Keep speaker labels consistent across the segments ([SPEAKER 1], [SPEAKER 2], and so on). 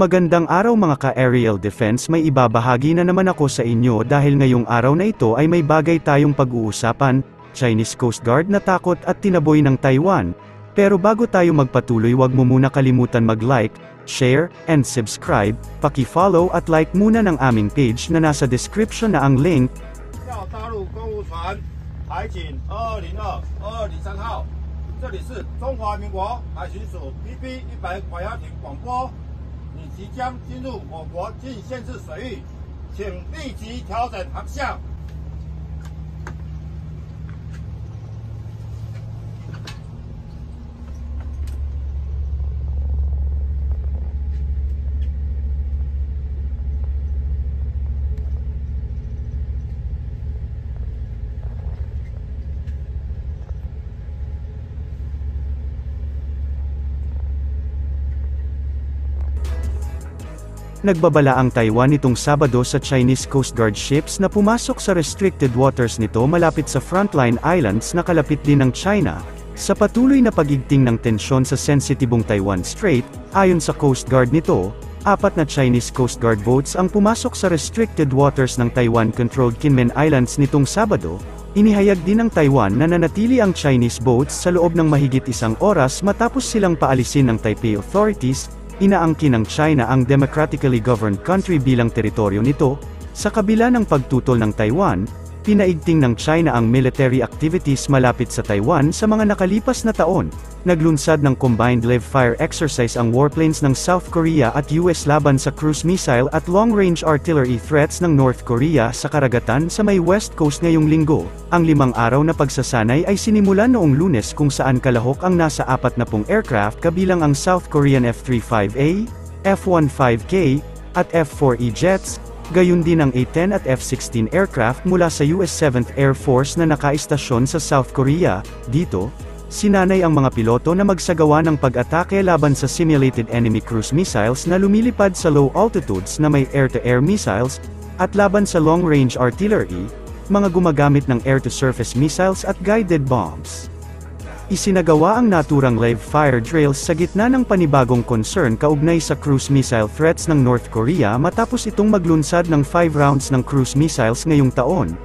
[SPEAKER 1] Magandang araw mga ka-aerial defense, may ibabahagi na naman ako sa inyo dahil ngayong araw na ito ay may bagay tayong pag-uusapan, Chinese Coast Guard na takot at tinaboy ng Taiwan. Pero bago tayo magpatuloy, wag mo muna kalimutan mag-like, share, and subscribe, paki-follow at like muna ng aming page na nasa description na ang link.
[SPEAKER 2] 大陆公务船海警202-203号，这里是中华民国海巡署 PP-100 管辖艇广播。 你即将进入我国禁限制水域，请立即调整航向。
[SPEAKER 1] Nagbabala ang Taiwan nitong Sabado sa Chinese Coast Guard ships na pumasok sa restricted waters nito malapit sa frontline islands na kalapit din ng China. Sa patuloy na pagigting ng tensyon sa sensitibong Taiwan Strait, ayon sa Coast Guard nito, 4 na Chinese Coast Guard boats ang pumasok sa restricted waters ng Taiwan-controlled Kinmen Islands nitong Sabado. Inihayag din ng Taiwan na nanatili ang Chinese boats sa loob ng mahigit 1 oras matapos silang paalisin ng Taipei authorities. Inaangkin ng China ang democratically governed country bilang teritoryo nito. Sa kabila ng pagtutol ng Taiwan, pinaigting ng China ang military activities malapit sa Taiwan sa mga nakalipas na taon. Naglunsad ng combined live-fire exercise ang warplanes ng South Korea at US laban sa cruise missile at long-range artillery threats ng North Korea sa karagatan sa may West Coast ngayong linggo. Ang 5 araw na pagsasanay ay sinimulan noong Lunes kung saan kalahok ang nasa 40 aircraft kabilang ang South Korean F-35A, F-15K, at F-4E jets, gayon din ang A-10 at F-16 aircraft mula sa US 7th Air Force na nakaistasyon sa South Korea. Dito, sinanay ang mga piloto na magsagawa ng pag-atake laban sa simulated enemy cruise missiles na lumilipad sa low altitudes na may air-to-air missiles, at laban sa long-range artillery, mga gumagamit ng air-to-surface missiles at guided bombs. Isinagawa ang naturang live-fire drills sa gitna ng panibagong concern kaugnay sa cruise missile threats ng North Korea matapos itong maglunsad ng 5 rounds ng cruise missiles ngayong taon.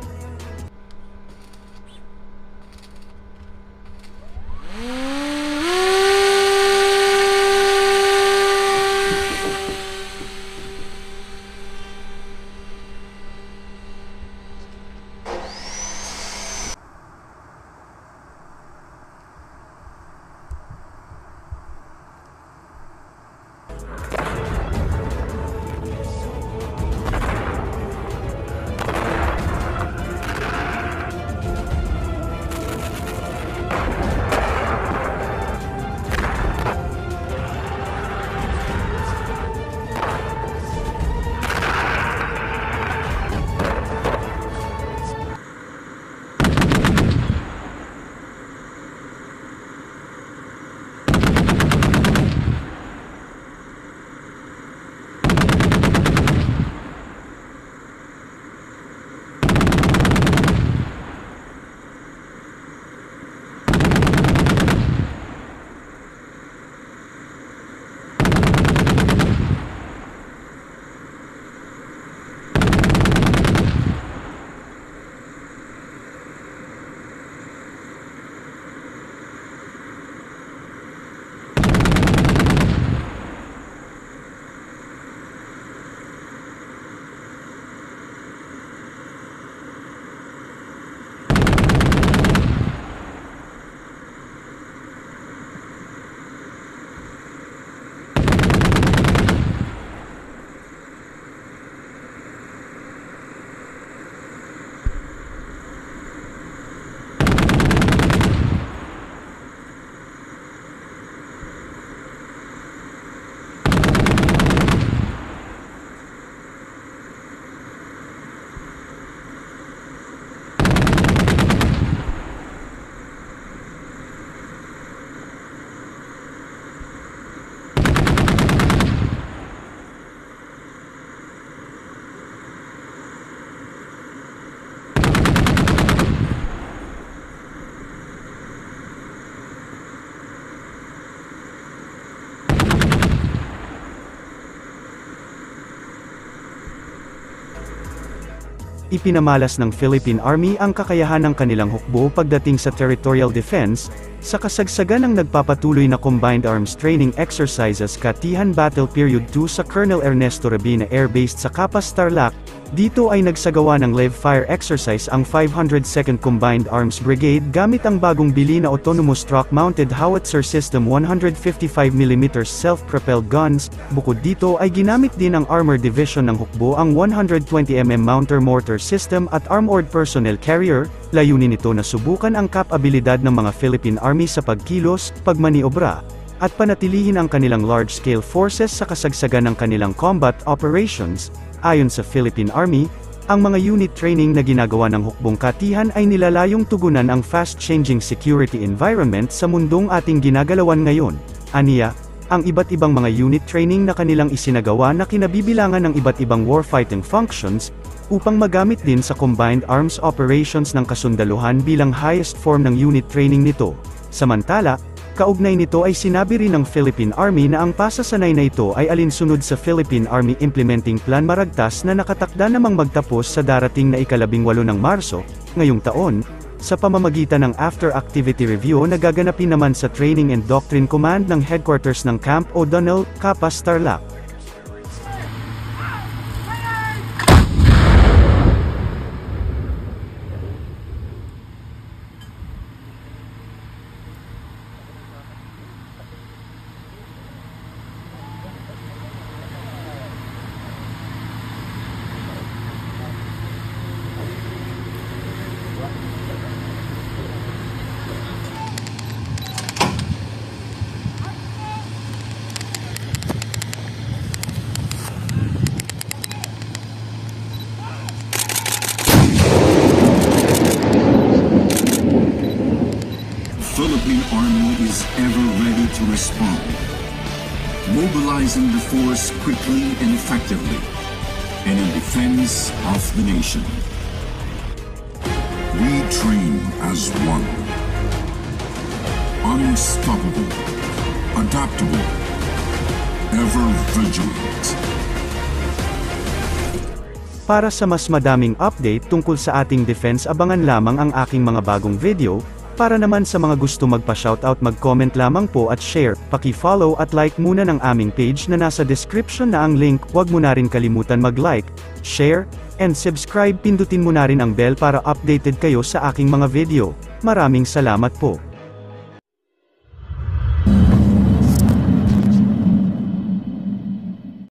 [SPEAKER 1] ipinamalas ng Philippine Army ang kakayahan ng kanilang hukbo pagdating sa territorial defense, sa kasagsagan ng nagpapatuloy na Combined Arms Training Exercises Katihan Battle Period 2 sa Colonel Ernesto Rabina Air Base sa Capas Tarlac. Dito ay nagsagawa ng live fire exercise ang 502nd Combined Arms Brigade gamit ang bagong bili na autonomous truck-mounted howitzer system 155mm self-propelled guns. Bukod dito ay ginamit din ng Armor Division ng hukbo ang 120mm Mounter Mortar System at Armored Personnel Carrier. Layunin nito na subukan ang kapabilidad ng mga Philippine Army sa pagkilos, pagmaniobra, at panatilihin ang kanilang large-scale forces sa kasagsagan ng kanilang combat operations. Ayon sa Philippine Army, ang mga unit training na ginagawa ng hukbong Katihan ay nilalayong tugunan ang fast-changing security environment sa mundong ating ginagalawan ngayon. Aniya, ang iba't ibang mga unit training na kanilang isinagawa na kinabibilangan ng iba't ibang warfighting functions, upang magamit din sa combined arms operations ng kasundaluhan bilang highest form ng unit training nito. Samantala, kaugnay nito ay sinabi rin ng Philippine Army na ang pasasanay na ito ay alinsunod sa Philippine Army Implementing Plan Maragtas na nakatakda namang magtapos sa darating na ika-18 ng Marso, ngayong taon, sa pamamagitan ng after-activity review na gaganapin naman sa Training and Doctrine Command ng headquarters ng Camp O'Donnell, Capas Tarlac.
[SPEAKER 3] Philippine Army is ever ready to respond, mobilizing the force quickly and effectively, and in defense of the nation. We train as one. Unstoppable, adaptable, ever vigilant.
[SPEAKER 1] Para sa mas madaming update tungkol sa ating defense, abangan lamang ang aking mga bagong video. Para naman sa mga gusto magpa-shoutout, mag-comment lamang po at share, paki-follow at like muna ng aming page na nasa description na ang link. Huwag mo na rin kalimutan mag-like, share, and subscribe. Pindutin mo na rin ang bell para updated kayo sa aking mga video. Maraming salamat po.